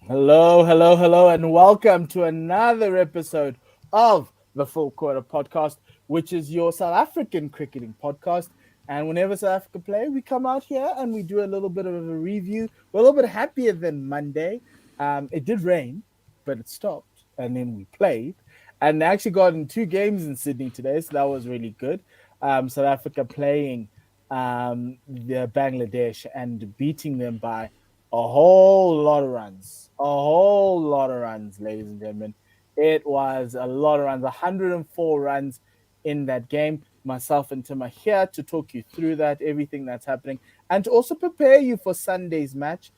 Hello, and welcome to another episode of the Full Quarter Podcast, which is your South African cricketing podcast. And whenever South Africa play, we come out here and we do a little bit of a review. We're a little bit happier than Monday. It did rain, but it stopped, and then we played, and actually got in 2 games in Sydney today, so that was really good. South Africa playing the Bangladesh and beating them by a whole lot of runs. A whole lot of runs, ladies and gentlemen. It was a lot of runs, 104 runs in that game. Myself and Tim are here to talk you through that, everything that's happening, and to also prepare you for Sunday's match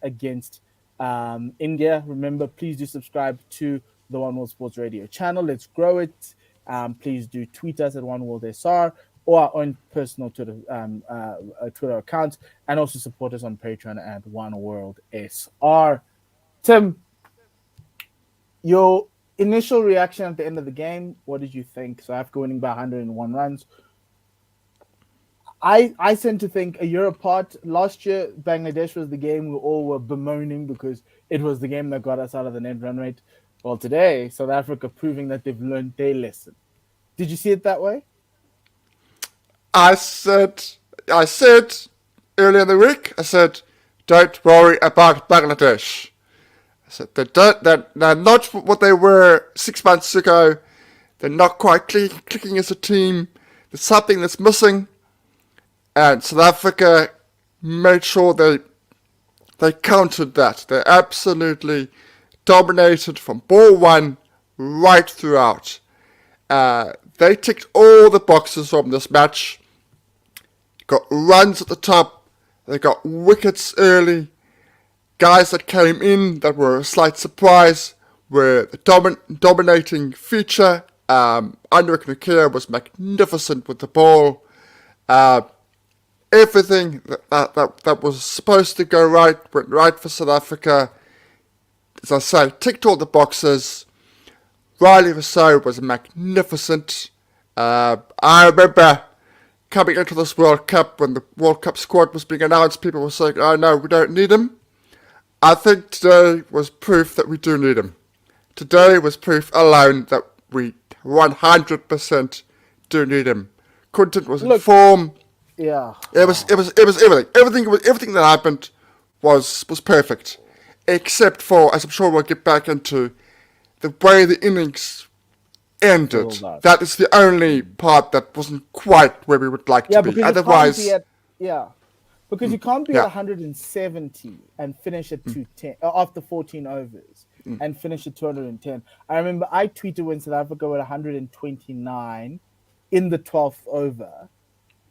against India. Remember, please do subscribe to the One World Sports Radio channel. Let's grow it. Please do tweet us at One World SR or our own personal Twitter accounts, and also support us on Patreon at One World SR. Tim, your initial reaction at the end of the game, what did you think? South Africa winning by 101 runs. I tend to think a year apart. Last year, Bangladesh was the game we all were bemoaning because it was the game that got us out of the net run rate. Well, today, South Africa proving that they've learned their lesson. Did you see it that way? I said earlier in the week, don't worry about Bangladesh. I said, they're not what they were 6 months ago. They're not quite clicking as a team. There's something that's missing. And South Africa made sure they countered that. They absolutely dominated from ball one right throughout. They ticked all the boxes from this match. Got runs at the top. They got wickets early. Guys that came in that were a slight surprise were the dominating feature. Anurag Nokia was magnificent with the ball. Everything that was supposed to go right went right for South Africa. As I say, ticked all the boxes. Riley Rousseau was magnificent. I remember coming into this World Cup, when the World Cup squad was being announced, people were saying, oh no, we don't need him. I think today was proof that we do need him. Today was proof alone that we 100% do need him. Quinton was in form. Yeah. It was everything. Everything that happened was perfect. Except for, as I'm sure we'll get back into, the way the innings ended. That is the only part that wasn't quite where we would like to be. Otherwise, because you can't be at 170 and finish at 210 after 14 overs and finish at 210. I remember I tweeted when South Africa were 129 in the 12th over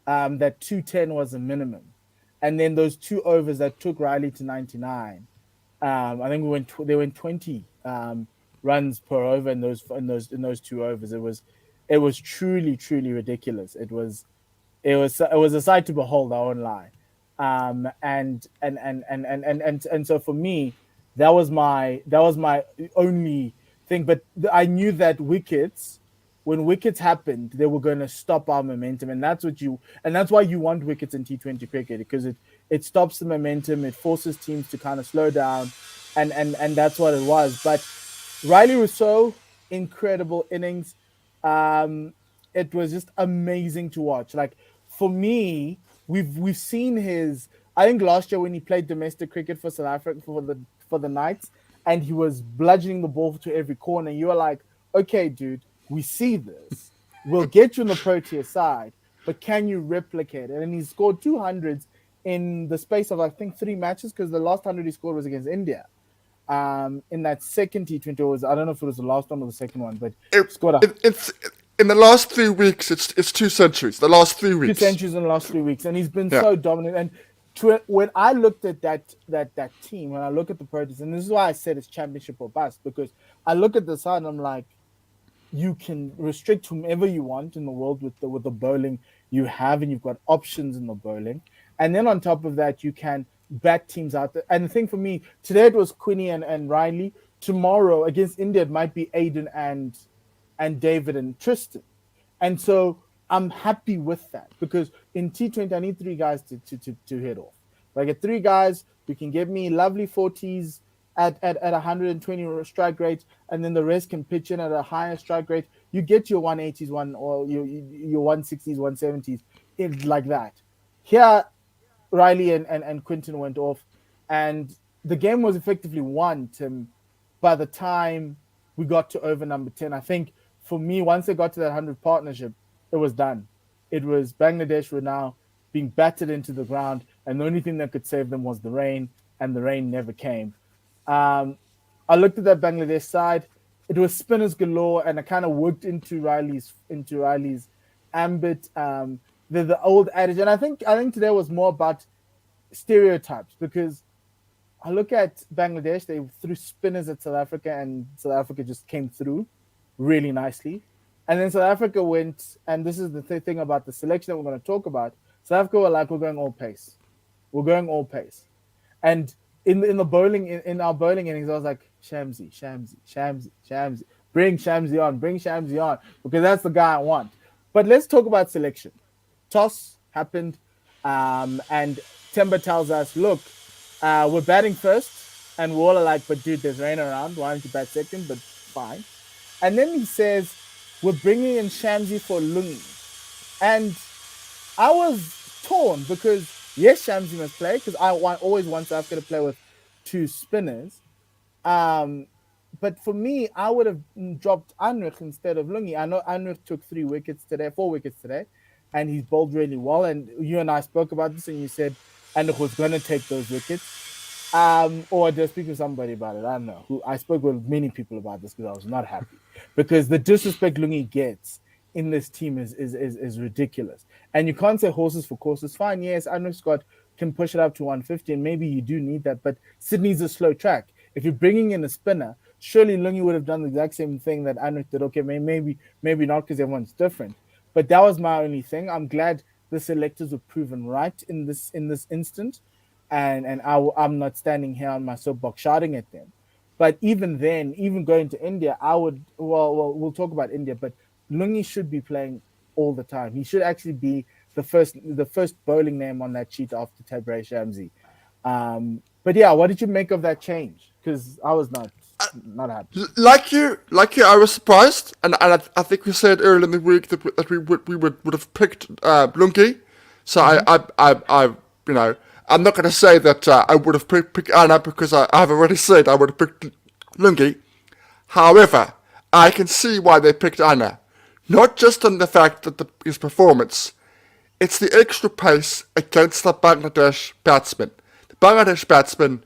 that 210 was a minimum, and then those 2 overs that took Riley to 99. I think they went 20 runs per over in those 2 overs. It was truly ridiculous. It was a sight to behold. I won't lie. And so for me, that was my only thing. But I knew that when wickets happened, they were going to stop our momentum, and that's why you want wickets in T20 cricket, because it stops the momentum, it forces teams to kind of slow down, and that's what it was. But Riley Rousseau, incredible innings. It was just amazing to watch. Like, for me, we've seen his. I think last year when he played domestic cricket for South Africa for the Knights, and he was bludgeoning the ball to every corner, you were like, okay, dude, we see this. We'll get you on the Proteas side, but can you replicate it? And he scored 200s in the space of, I think, 3 matches, because the last 100 he scored was against India. In that second T20, I don't know if it was the last one or the second one, but scored in the last 3 weeks, it's 2 centuries. The last 3 weeks, 2 centuries in the last 3 weeks, and he's been so dominant. And when I looked at that team, when I look at the Proteas, and this is why I said it's championship or bust, because I look at the side and I'm like, you can restrict whomever you want in the world with the bowling you have, and you've got options in the bowling. And then on top of that, you can bat teams out there. And the thing for me today, it was Quinny and Riley. Tomorrow against India, it might be Aiden and David and Tristan. And so I'm happy with that, because in T20 I need three guys to hit off. If I get three guys who can give me lovely 40s at 120 strike rate, and then the rest can pitch in at a higher strike rate, you get your 180s, or your 160s, 170s, like that. Here, Riley and Quinton went off, and the game was effectively won, Tim, by the time we got to over number 10. I think for me, once they got to that 100 partnership, it was done. It was Bangladesh were now being battered into the ground, and the only thing that could save them was the rain, and the rain never came. Um, I looked at that Bangladesh side. It was spinners galore, and I kind of worked into Riley's ambit. The old adage, and I think today was more about stereotypes, because I look at Bangladesh, they threw spinners at South Africa, and South Africa just came through really nicely. And then South Africa went, and this is the thing about the selection that we're going to talk about. South Africa were like, we're going all pace. We're going all pace. And in the bowling, in our bowling innings, I was like, Shamsi. Bring Shamsi on, because that's the guy I want. But let's talk about selection. Toss happened, and Timber tells us, look, we're batting first, and we're all like, but dude, there's rain around. Why don't you bat second? But fine. And then he says, we're bringing in Shamsi for Lungi. And I was torn, because yes, Shamsi must play, because always want South Africa to play with two spinners. But for me, I would have dropped Anrich instead of Lungi. I know Anrich took 4 wickets today, and he's bowled really well. And you and I spoke about this, and you said Anrich was going to take those wickets. Or I just speak to somebody about it. I don't know. I spoke with many people about this, because I was not happy, because the disrespect Lungi gets in this team is ridiculous. And you can't say horses for courses. Fine, yes, Andrew Scott can push it up to 150, and maybe you do need that, but Sydney's a slow track. If you're bringing in a spinner, surely Lungi would have done the exact same thing that Andrew did. Okay, maybe not, because everyone's different. But that was my only thing. I'm glad the selectors were proven right in this instance, and I'm not standing here on my soapbox shouting at them. But even then, even going to India, I would. We'll talk about India, but Lungi should be playing all the time. He should actually be the first bowling name on that sheet after Tabraiz Shamsi. But yeah, what did you make of that change? Because I was not happy. Like you, I was surprised, and I think we said earlier in the week that we would have picked Lungi. So I I'm not going to say that I would have picked Anna, because I've already said I would have picked Lungi. However, I can see why they picked Anna. Not just on the fact that his performance, it's the extra pace against the Bangladesh batsman. The Bangladesh batsman,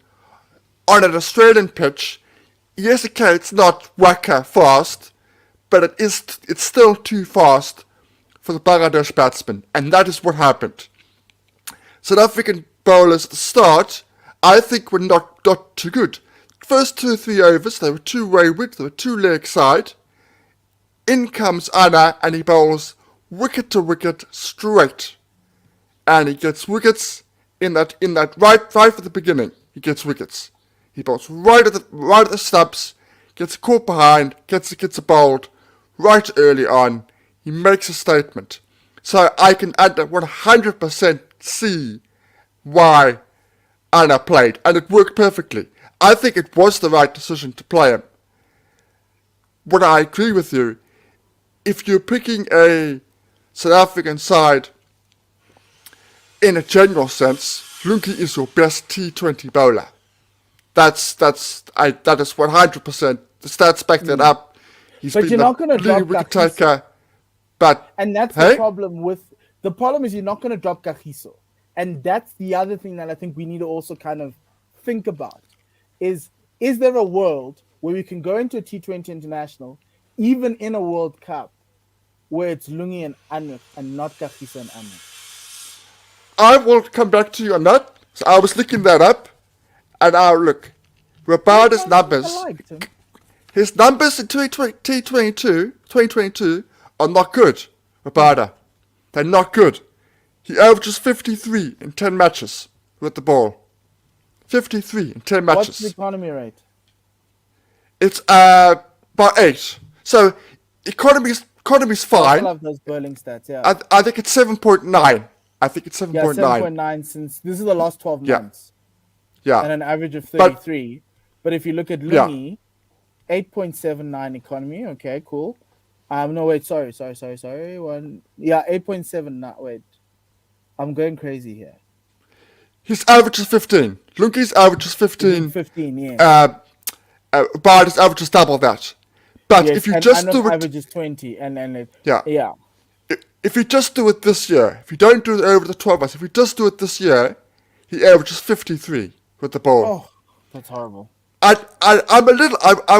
on an Australian pitch, yes, okay, it's not whacker fast, but it's still too fast for the Bangladesh batsman, and that is what happened. South African bowlers at the start, I think, were not too good. First 2 or 3 overs, they were too wayward, they were too leg side. In comes Anna, and he bowls wicket to wicket straight, and he gets wickets in that right at the beginning. He gets wickets. He bowls right at the stumps, gets caught behind, gets a bowled right early on. He makes a statement. So I can 100% see why Anna played, and it worked perfectly. I think it was the right decision to play him. But I agree with you. If you're picking a South African side, in a general sense, Lungi is your best T20 bowler. That is 100%. The stats back that up. But you're not going to drop wicket taker. And that's the problem the problem is you're not going to drop Kagiso. And that's the other thing that I think we need to also kind of think about. Is there a world where we can go into a T20 international, even in a World Cup, where it's Lungi and Anrich and not Kagiso and Anrich? I will come back to you on that. So I was looking that up, and I'll look. Rabada's numbers. His numbers in 2022 are not good, Rabada. They're not good. He averages 53 in 10 matches with the ball. 53 in 10 What's the matches. economy rate? It's about 8. So economy's I still fine. have those Berling stats, yeah. I think it's 7.9. I think it's Yeah, 7.9. 7.9 since this is the last 12 Yeah. months. Yeah. And an average of But 33. But if you look at yeah. Lungi, 8.79 economy. Okay, cool. No, wait, sorry. 8.79. Wait, I'm going crazy here. His average is 15. Lungi's average is 15. 15, yes. Barda's average is double that. But Yes, if you and just do average it, is 20, and yeah. yeah. If you just do it this year, if you don't do it over the 12 months, if you just do it this year, he averages 53 with the ball. Oh, that's horrible. I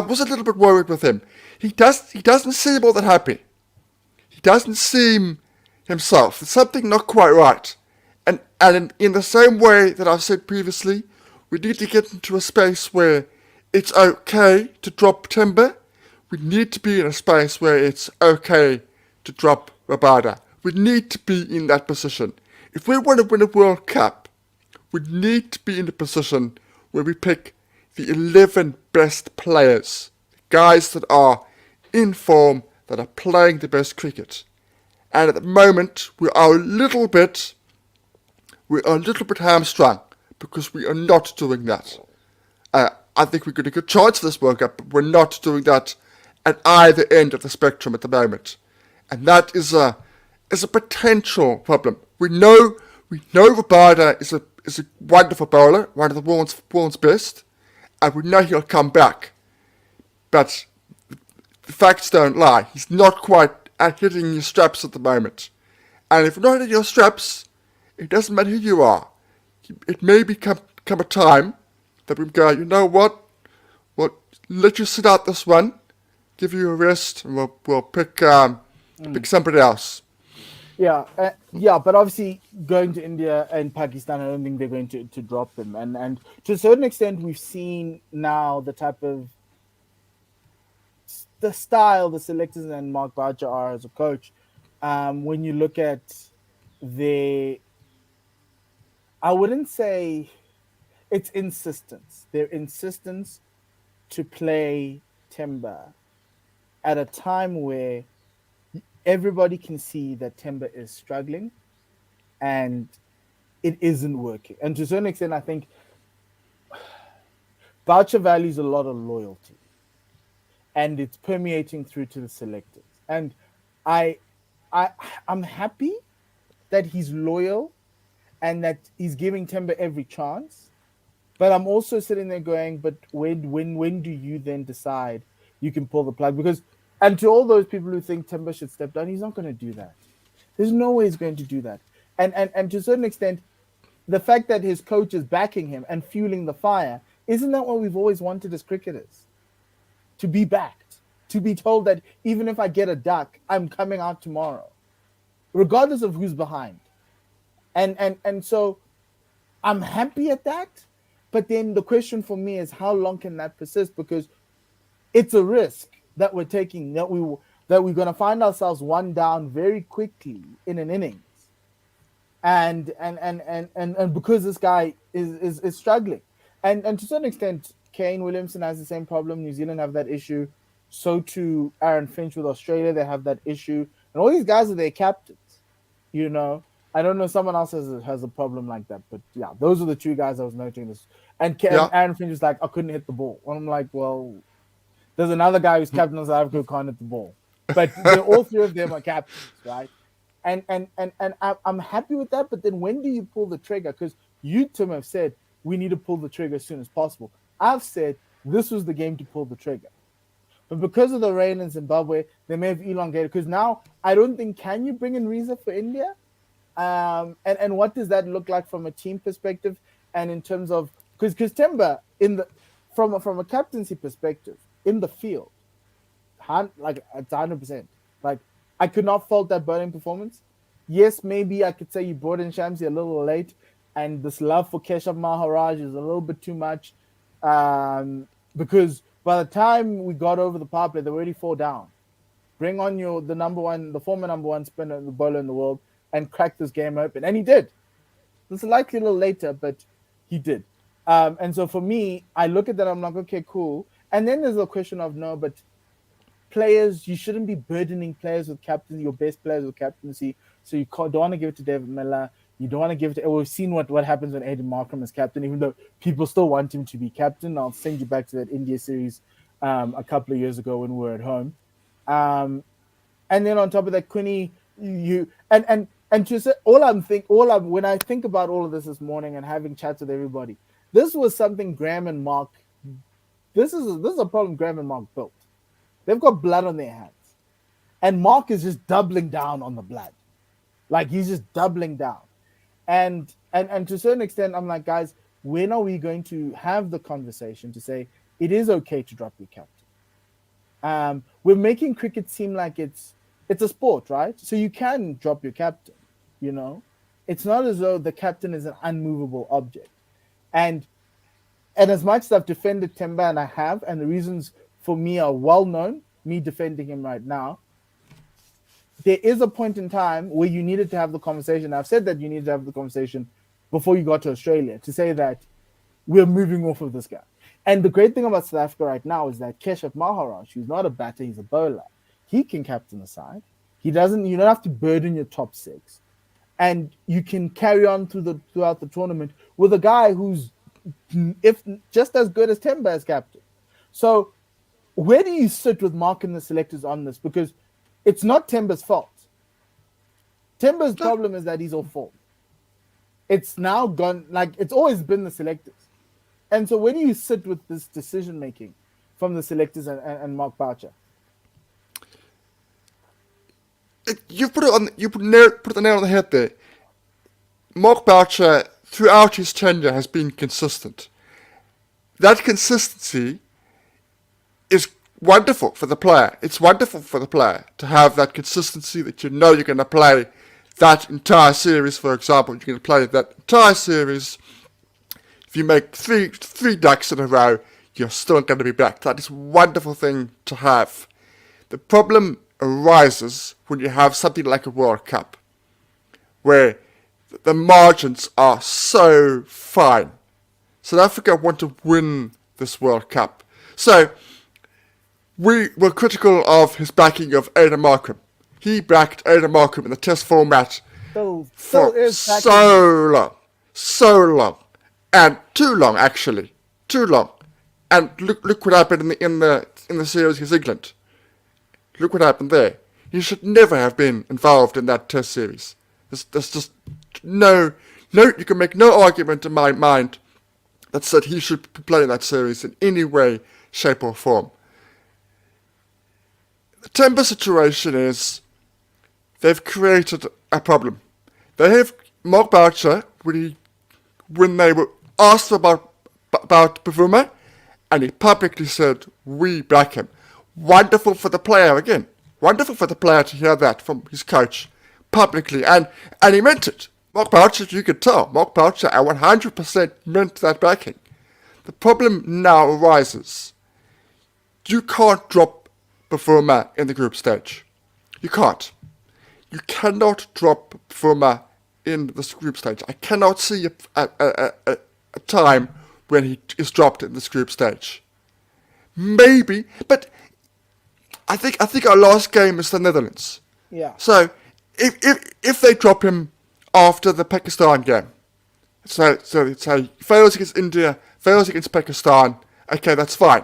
was a little bit worried with him. He doesn't seem all that happy. He doesn't seem himself. There's something not quite right. And in the same way that I've said previously, we need to get into a space where it's okay to drop Timber. We need to be in a space where it's okay to drop Rabada. We need to be in that position. If we want to win a World Cup, we need to be in a position where we pick the 11 best players, the guys that are in form, that are playing the best cricket. And at the moment, we are a little bit hamstrung because we are not doing that. I think we've got a good chance for this World Cup, but we're not doing that at either end of the spectrum at the moment. And that is a potential problem. We know Rabada is a wonderful bowler, one of the world's best, and we know he'll come back. But the facts don't lie. He's not quite at hitting your straps at the moment. And if you're not hitting your straps, it doesn't matter who you are. It may become a time that we go, you know what? We'll let you sit out this one, give you a rest, and we'll pick somebody else. Yeah, but obviously going to India and Pakistan, I don't think they're going to drop them. And to a certain extent, we've seen now the type of the style the selectors and Mark Boucher are as a coach. When you look at I wouldn't say it's insistence. Their insistence to play Timber at a time where everybody can see that Timber is struggling and it isn't working. And to a certain extent, I think Boucher values a lot of loyalty and it's permeating through to the selectors. And I'm happy that he's loyal and that he's giving Timber every chance. But I'm also sitting there going, but when do you then decide you can pull the plug? Because, and to all those people who think Timber should step down, he's not going to do that. There's no way he's going to do that. And to a certain extent, the fact that his coach is backing him and fueling the fire, isn't that what we've always wanted as cricketers? To be backed, to be told that even if I get a duck, I'm coming out tomorrow, regardless of who's behind. And so I'm happy at that. But then the question for me is, how long can that persist? Because it's a risk that we're taking, that we're going to find ourselves one down very quickly in an innings, and because this guy is struggling, and to a certain extent, Kane Williamson has the same problem. New Zealand have that issue. So too Aaron Finch with Australia, they have that issue, and all these guys are their captains. You know, I don't know, someone else has a problem like that, but yeah, those are the two guys I was noting this. And Aaron Finch was like, I couldn't hit the ball. And I'm like, well, there's another guy who's captain of South Africa who can't hit the ball. But all three of them are captains, right? And I'm happy with that. But then when do you pull the trigger? Because you, Tim, have said we need to pull the trigger as soon as possible. I've said this was the game to pull the trigger. But because of the rain in Zimbabwe, they may have elongated. Because now I don't think, can you bring in Reza for India? And what does that look like from a team perspective? And in terms of, because Timber from a captaincy perspective in the field, like it's 100%. Like I could not fault that bowling performance. Yes, maybe I could say you brought in Shamsi a little late, and this love for Keshav Maharaj is a little bit too much, because By the time we got over the power play, they were already 4 down. Bring on the former number one spinner, the bowler in the world, and crack this game open. And he did. This is likely a little later, but he did. And so for me, I look at that, I'm like, okay, cool. And then there's a question of, no, but players, you shouldn't be burdening players with captaincy, your best players with captaincy. So you don't want to give it to David Miller. You don't want to give it to... We've seen what happens when Aiden Markram is captain, even though people still want him to be captain. I'll send you back to that India series a couple of years ago when we were at home. And then on top of that, Quinny, when I think about all of this morning and having chats with everybody, this was something Graham and Mark... This is a problem Graham and Mark built. They've got blood on their hands. And Mark is just doubling down on the blood. Like, he's just doubling down. And to a certain extent, I'm like, guys, when are we going to have the conversation to say it is okay to drop your captain? We're making cricket seem like it's a sport, right? So you can drop your captain, you know? It's not as though the captain is an unmovable object. And as much as I've defended Temba, and I have, and the reasons for me are well known, me defending him right now, there is a point in time where you needed to have the conversation. I've said that you needed to have the conversation before you got to Australia to say that we're moving off of this guy. And the great thing about South Africa right now is that Keshav Maharaj, who's not a batter, he's a bowler. He can captain the side. You don't have to burden your top 6. And you can carry on throughout the tournament with a guy who's just as good as Temba as captain. So where do you sit with Mark and the selectors on this? Because it's not Temba's fault. Temba's problem is that he's off form. It's now gone, like, it's always been the selectors. And so where do you sit with this decision making from the selectors and Mark Boucher? You put the nail on the head there. Mark Boucher, throughout his tenure, has been consistent. That consistency is wonderful for the player. It's wonderful for the player to have that consistency that you know you're going to play that entire series, for example. You're going to play that entire series. If you make three ducks in a row, you're still going to be back. That is a wonderful thing to have. The problem arises when you have something like a World Cup, where the margins are so fine. South Africa want to win this World Cup. So, we were critical of his backing of Aiden Markram. He backed Aiden Markram in the test format for so long, and too long actually, too long. And look what happened in the series against England. Look what happened there. He should never have been involved in that test series. There's just no. You can make no argument in my mind that said he should play in that series in any way, shape or form. The Temba situation is they've created a problem. They have Mark Boucher when they were asked about Bavuma, and he publicly said, we back him. Wonderful for the player again. Wonderful for the player to hear that from his coach publicly, and he meant it. Mark Boucher, you could tell, Mark Boucher 100% meant that backing. The problem now arises. You can't drop Bavuma in the group stage. You can't. You cannot drop Bavuma in this group stage. I cannot see a time when he is dropped in this group stage. Maybe, but I think our last game is the Netherlands. Yeah. So if they drop him after the Pakistan game, so he fails against India, fails against Pakistan, okay, that's fine.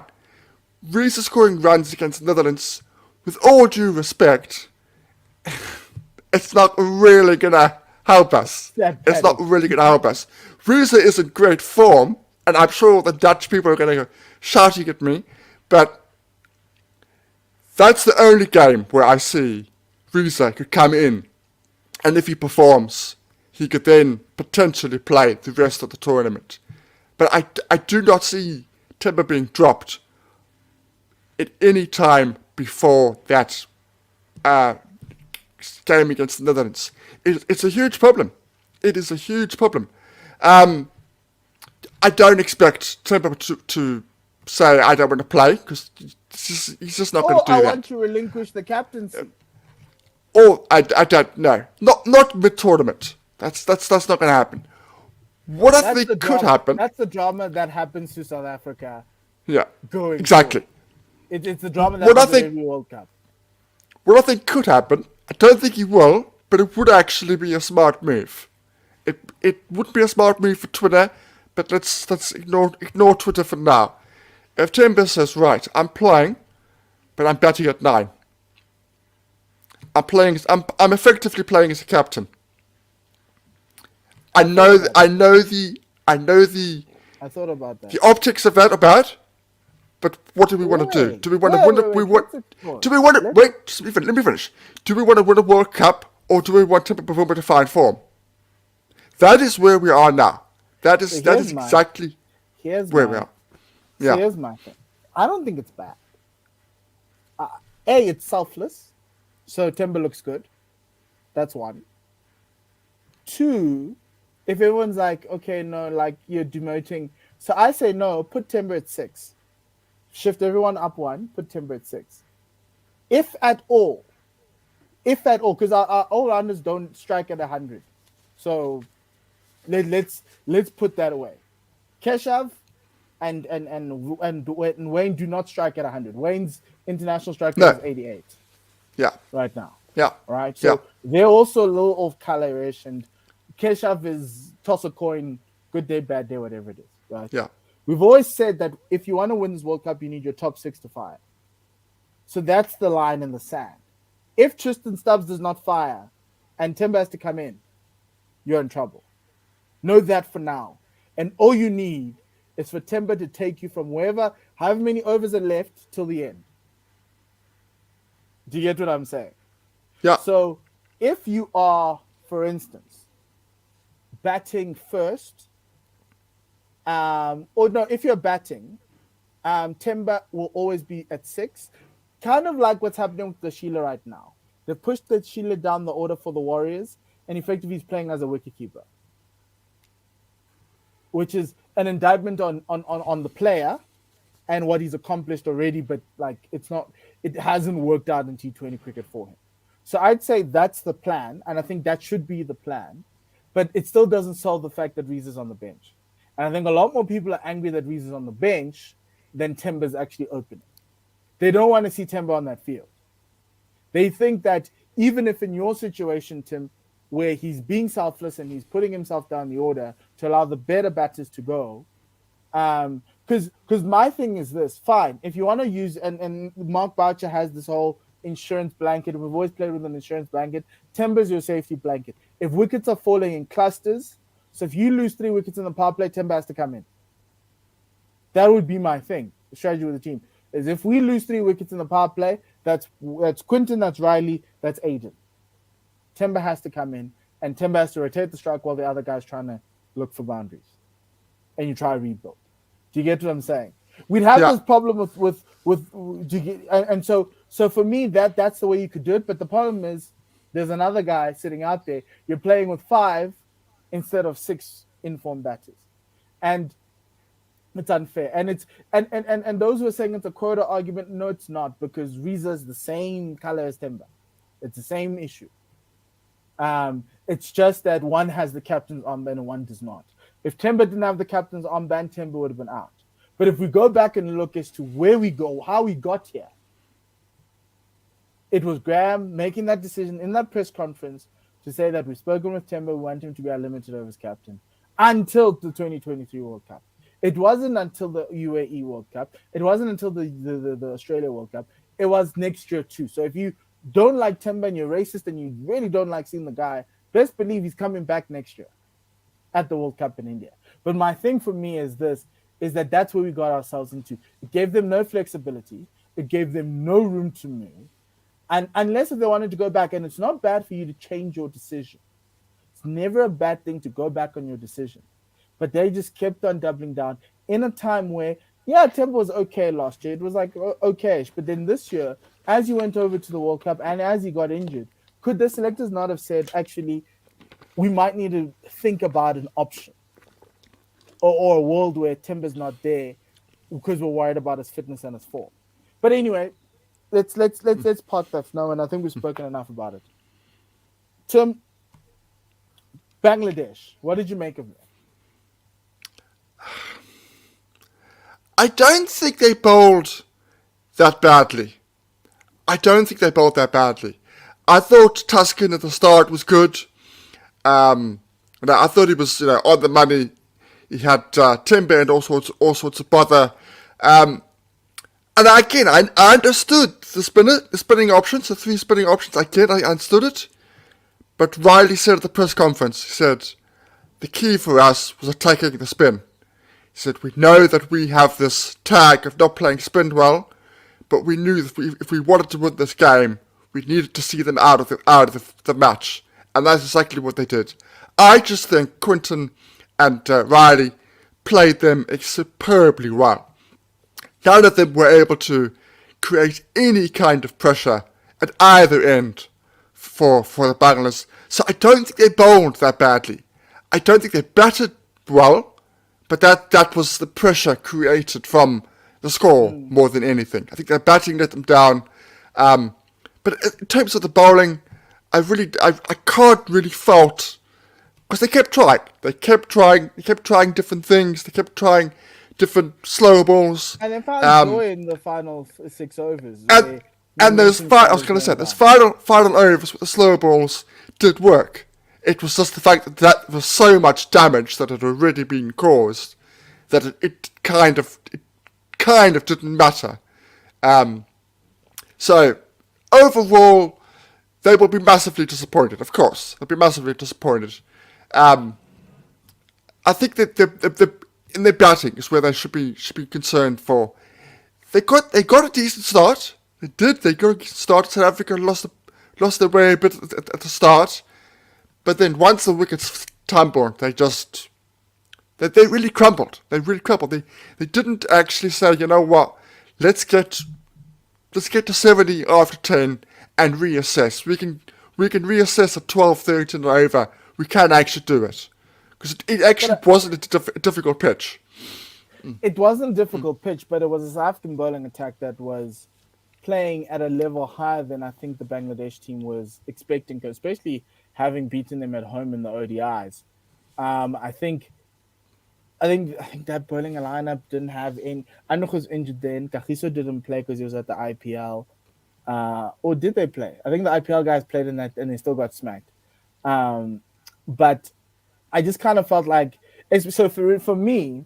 Reece is scoring runs against the Netherlands, with all due respect, it's not really gonna help us. It's not really gonna help us. Reece is in great form, and I'm sure the Dutch people are gonna go shouting at me, but that's the only game where I see Reece could come in, and if he performs, he could then potentially play the rest of the tournament. But I do not see Temba being dropped at any time before that game against the Netherlands. It's a huge problem. It is a huge problem. I don't expect Temba say I don't want to play because he's just not going Or to I do that. want to relinquish the captaincy. Or I don't know. Not mid tournament. That's not going to happen. What I That's the think could drama. happen. That's the drama that happens to South Africa Yeah, going exactly. forward. It's the drama that What I happens at think every World Cup. what I think could happen. I don't think he will, but it would actually be a smart move. It would be a smart move for Twitter, but let's ignore Twitter for now. If Timber says, right, I'm playing, but I'm batting at 9. I'm effectively playing as a captain. I know the I thought about that. optics of that are bad, but what do we want to do? Do we want to win? Let's explore. Do we want to wait? Let me finish. Do we want to win a World Cup, or do we want to perform to fine form? That is where we are now. That is exactly where we are. Yeah. Here's my thing. I don't think it's bad. It's selfless. So Timber looks good. That's one. 2, if everyone's like, okay, no, like you're demoting. So I say no, put Timber at 6. Shift everyone up 1, put Timber at 6. If at all, because our all-rounders don't strike at 100. So let's put that away. Keshav and Wayne do not strike at 100. Wayne's international strike is 88. Yeah. Right now. Yeah. Right. So they're also a little off colorish, and Keshav is toss a coin, good day, bad day, whatever it is. Right. Yeah. We've always said that if you want to win this World Cup, you need your top 6 to fire. So that's the line in the sand. If Tristan Stubbs does not fire and Timber has to come in, you're in trouble. Know that for now. And all you need is for Timber to take you from however many overs are left till the end. Do you get what I'm saying? Yeah. So if you are, for instance, batting first, if you're batting, Timber will always be at 6. Kind of like what's happening with the Sheila right now. They've pushed the Sheila down the order for the Warriors, and effectively he's playing as a wicketkeeper, which is an indictment on the player and what he's accomplished already, but like it hasn't worked out in T20 cricket for him. So I'd say that's the plan, and I think that should be the plan, but it still doesn't solve the fact that Rees is on the bench. And I think a lot more people are angry that Rees is on the bench than Timber's actually opening. They don't want to see Timber on that field. They think that even if in your situation, Tim, where he's being selfless and he's putting himself down the order to allow the better batters to go, because my thing is this, fine, if you want to use, and Mark Boucher has this whole insurance blanket, we've always played with an insurance blanket, Timber's your safety blanket. If wickets are falling in clusters, so if you lose 3 wickets in the power play, Timber has to come in. That would be my thing, the strategy with the team, is if we lose 3 wickets in the power play, that's Quinton, that's Riley, that's Aiden. Timber has to come in, and Timber has to rotate the strike while the other guy's trying to look for boundaries. And you try to rebuild. Do you get what I'm saying? We'd have this problem with and so for me that's the way you could do it. But the problem is there's another guy sitting out there. You're playing with 5 instead of 6 informed batters, and it's unfair. And it's and those who are saying it's a quota argument, no, it's not, because Reza's the same color as Timber. It's the same issue. It's just that one has the captain's armband and one does not. If Timber didn't have the captain's armband, Timber would have been out. But if we go back and look as to where we go, how we got here, it was Graham making that decision in that press conference to say that we've spoken with Timber, we want him to be our limited overs captain until the 2023 World Cup. It wasn't until the UAE World Cup. It wasn't until the Australia World Cup. It was next year too. So if you don't like Timber and you're racist and you really don't like seeing the guy, best believe he's coming back next year at the World Cup in India. But my thing for me is this, is that that's where we got ourselves into. It gave them no flexibility. It gave them no room to move. And unless if they wanted to go back, and it's not bad for you to change your decision. It's never a bad thing to go back on your decision. But they just kept on doubling down in a time where, Timber was okay last year. It was like okay-ish. But then this year, as he went over to the World Cup and as he got injured, could the selectors not have said, actually, we might need to think about an option or a world where Timber's not there because we're worried about his fitness and his form. But anyway, let's park that for now, and I think we've spoken enough about it. Tim, Bangladesh, what did you make of them? I don't think they bowled that badly. I don't think they bowled that badly. I thought Tuscan at the start was good. I thought he was, on the money. He had timber and all sorts of bother. And again, I understood the spinning options, the 3 spinning options. I understood it. But Riley said at the press conference, he said, the key for us was attacking the spin. He said, we know that we have this tag of not playing spin well, but we knew that if we wanted to win this game, we needed to see them out of the match. And that's exactly what they did. I just think Quinton and Riley played them superbly well. None of them were able to create any kind of pressure at either end for the Bangladesh. So I don't think they bowled that badly. I don't think they batted well, but that was the pressure created from the score more than anything. I think their batting let them down. But in terms of the bowling, I can't really fault, because they kept trying. They kept trying different things. They kept trying different slow balls. And they found joy in the final 6 overs. And those those final overs with the slow balls did work. It was just the fact that there was so much damage that had already been caused that it kind of didn't matter. So overall, they will be massively disappointed. Of course, they'll be massively disappointed. I think that the in their batting is where they should be concerned for. They got a decent start. They did. They got a decent start. South Africa lost their way a bit at the start, but then once the wickets tumbled, they really crumbled. They really crumbled. They didn't actually say, you know what, let's get to 70 after 10 and reassess. We can reassess at 12, 13 and over. We can actually do it. Because it actually wasn't a difficult pitch. It wasn't a difficult pitch, but it was a South African bowling attack that was playing at a level higher than I think the Bangladesh team was expecting, especially having beaten them at home in the ODIs. I think that bowling lineup didn't have any. Anuk was injured then. Kagiso didn't play because he was at the IPL. Or did they play? I think the IPL guys played in that and they still got smacked. But I just kind of felt like, so for me,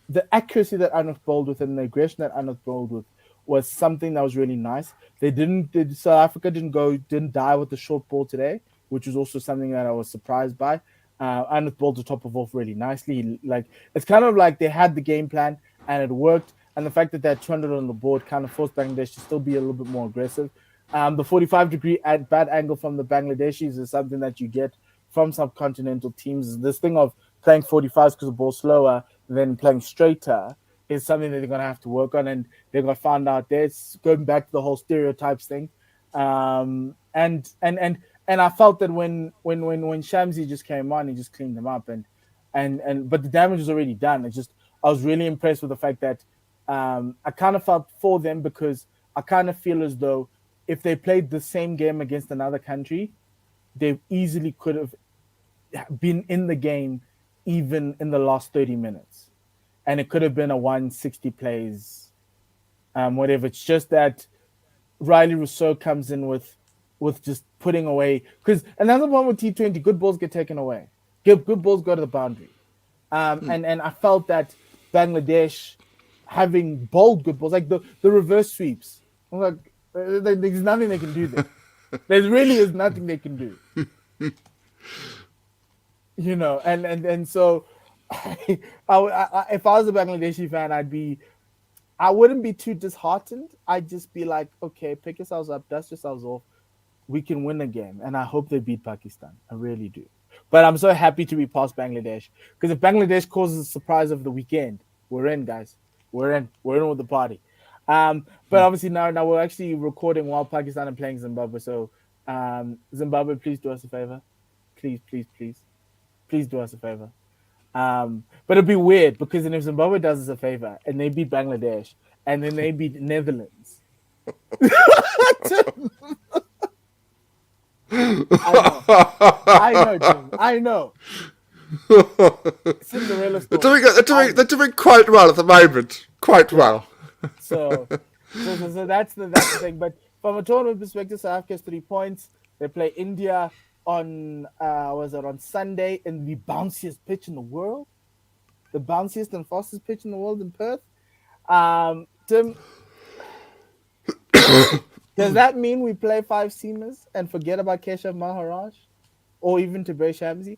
the accuracy that Anuk bowled with and the aggression that Anuk bowled with was something that was really nice. South Africa didn't die with the short ball today, which was also something that I was surprised by. Anuk bowled the top of off really nicely. Like, it's kind of like they had the game plan and it worked. And the fact that they had 200 on the board kind of forced Bangladesh to still be a little bit more aggressive. The 45-degree bad angle from the Bangladeshis is something that you get from subcontinental teams. This thing of playing 45s because the ball's slower than playing straighter is something that they're going to have to work on, and they're going to find out there. It's going back to the whole stereotypes thing. And I felt that when Shamsi just came on, he just cleaned them up, but the damage was already done. I was really impressed with the fact that I kind of felt for them, because I kind of feel as though if they played the same game against another country, they easily could have been in the game even in the last 30 minutes. And it could have been a 160 plays, whatever. It's just that Riley Rousseau comes in with just putting away. And that's the problem with T20. Good balls get taken away. Good balls go to the boundary. And I felt that Bangladesh, having bowled good balls, like the reverse sweeps, I'm like, there's nothing they can do there. There really is nothing they can do. And so if I was a Bangladeshi fan, I wouldn't be too disheartened. I'd just be like, okay, pick yourselves up, dust yourselves off. We can win a game, and I hope they beat Pakistan. I really do. But I'm so happy to be past Bangladesh, because if Bangladesh causes a surprise of the weekend, we're in, guys. We're in with the party. But obviously now we're actually recording while Pakistan are playing Zimbabwe. So Zimbabwe, please do us a favor. Please do us a favor. But it'd be weird because then if Zimbabwe does us a favor and they beat Bangladesh and then they beat Netherlands, I know, Tim. I know. Cinderella story. They're doing quite well at the moment. Quite well. So that's the thing. But from a tournament perspective, South Africa has 3 points. They play India on on Sunday in the bounciest pitch in the world, the bounciest and fastest pitch in the world in Perth. Tim, does that mean we play 5 seamers and forget about Keshav Maharaj or even Tabraiz Shamsi?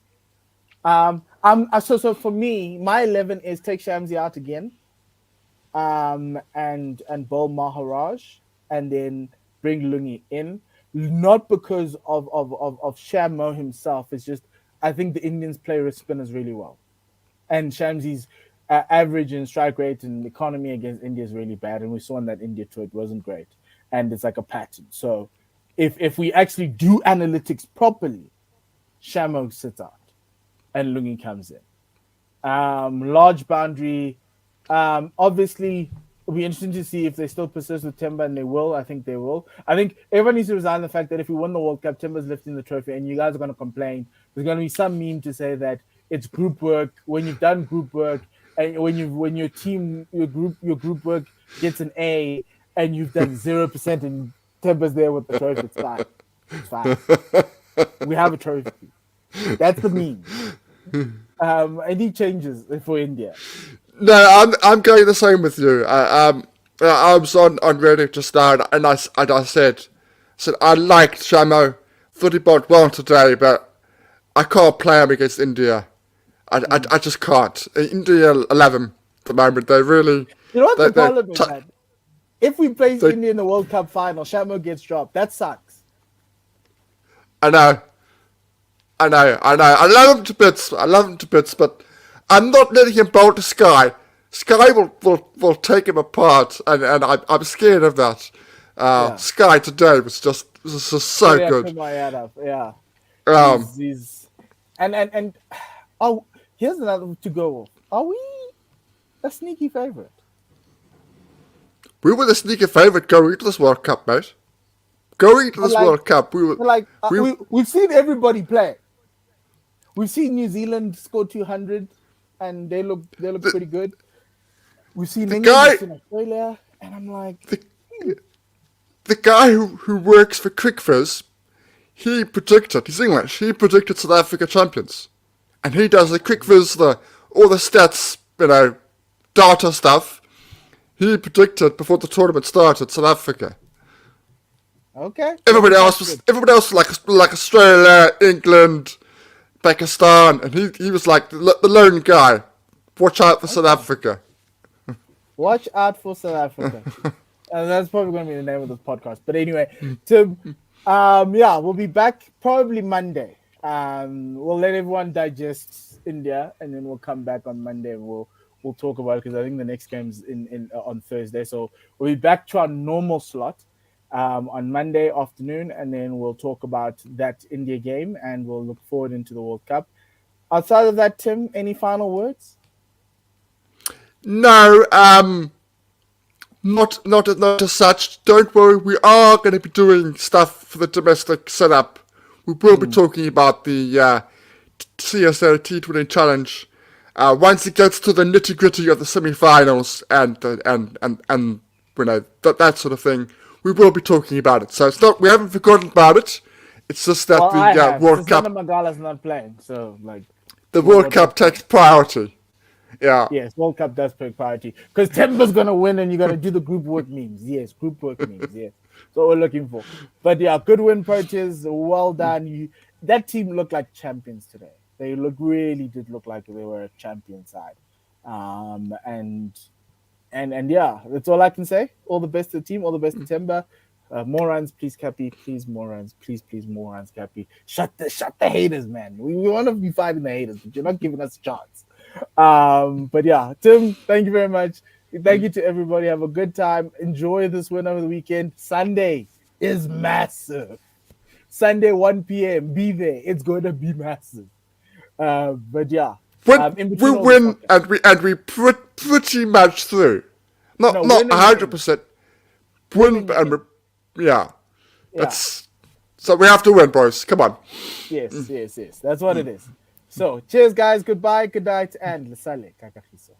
So for me, my 11 is take Shamsi out again, and bowl Maharaj, and then bring Lungi in. Not because of Shamo himself. It's just I think the Indians play with spinners really well, and Shamsi's average and strike rate and economy against India is really bad, and we saw in that India tour it wasn't great, and it's like a pattern. So if we actually do analytics properly, Shamo sits out and Lungi comes in. Large boundary. Obviously, it'll be interesting to see if they still persist with Timber, and they will. I think they will. I think everyone needs to resign the fact that if we win the World Cup, Timber's lifting the trophy, and you guys are going to complain. There's going to be some meme to say that it's group work. When you've done group work, and when your team, your group work gets an A, and you've done 0%, and Timber's there with the trophy, it's fine. It's fine. We have a trophy. That's the meme. Any changes for India? No, I'm going the same with you. I was on radio just now, and I said I liked Shamo. Thought he bowled well today, but I can't play him against India. I just can't. India 11 at the moment. They really. You know what the problem is, man? If we play India in the World Cup final, Shamo gets dropped. That sucks. I know. I love him to bits, but I'm not letting him bowl to Sky. Sky will take him apart, and I'm scared of that. Sky today was just so good. Yeah. He's and here's another to go off. Are we a sneaky favorite? We were the sneaky favorite going into this World Cup, mate. Going into this World Cup, we've seen everybody play. We've seen New Zealand score 200, and they look pretty good. We've seen England, we've seen Australia, and I'm like, the guy who works for Crickfizz, he's English. He predicted South Africa champions, and he does the Crickfizz, all the stats, data stuff. He predicted before the tournament started South Africa. Okay. Everybody else was like Australia, England, Pakistan, and he was like the lone guy. Watch out for South Africa. Watch out for South Africa. That's probably going to be the name of this podcast. But anyway, Tim, we'll be back probably Monday. We'll let everyone digest India, and then we'll come back on Monday and we'll talk about it, because I think the next game's on Thursday. So we'll be back to our normal slot on Monday afternoon, and then we'll talk about that India game, and we'll look forward into the World Cup. Outside of that, Tim, any final words? No, not as such. Don't worry, we are going to be doing stuff for the domestic setup. We will be talking about the CSA T20 Challenge once it gets to the nitty gritty of the semi-finals and that sort of thing. We will be talking about it. So it's not, we haven't forgotten about it. It's just that the World Cup. Magala's not playing, so the World Cup takes priority. Yeah. Yes, World Cup does take priority, because Timber's gonna win, and you're gonna do the group work memes. Yes, group work memes. Yes, that's what we're looking for. But yeah, good win, Proteas. Well done. That team looked like champions today. They really did look like they were a champion side. And yeah, that's all I can say. All the best to the team. All the best to Timber. More runs, please, Cappy. Please, more runs. Please, more runs, Cappy. Shut the haters, man. We want to be fighting the haters, but you're not giving us a chance. But yeah, Tim, thank you very much. Thank you to everybody. Have a good time. Enjoy this win over the weekend. Sunday is massive. Sunday, 1 p.m. Be there. It's going to be massive. But yeah, in we between all the win soccer. and we pretty much through. Not No, not win and 100%. Win and and win. yeah. Yeah. That's so we have to win, boys. Come on. Yes. That's what it is. So, cheers, guys. Goodbye, good night, and lesale kakahiso.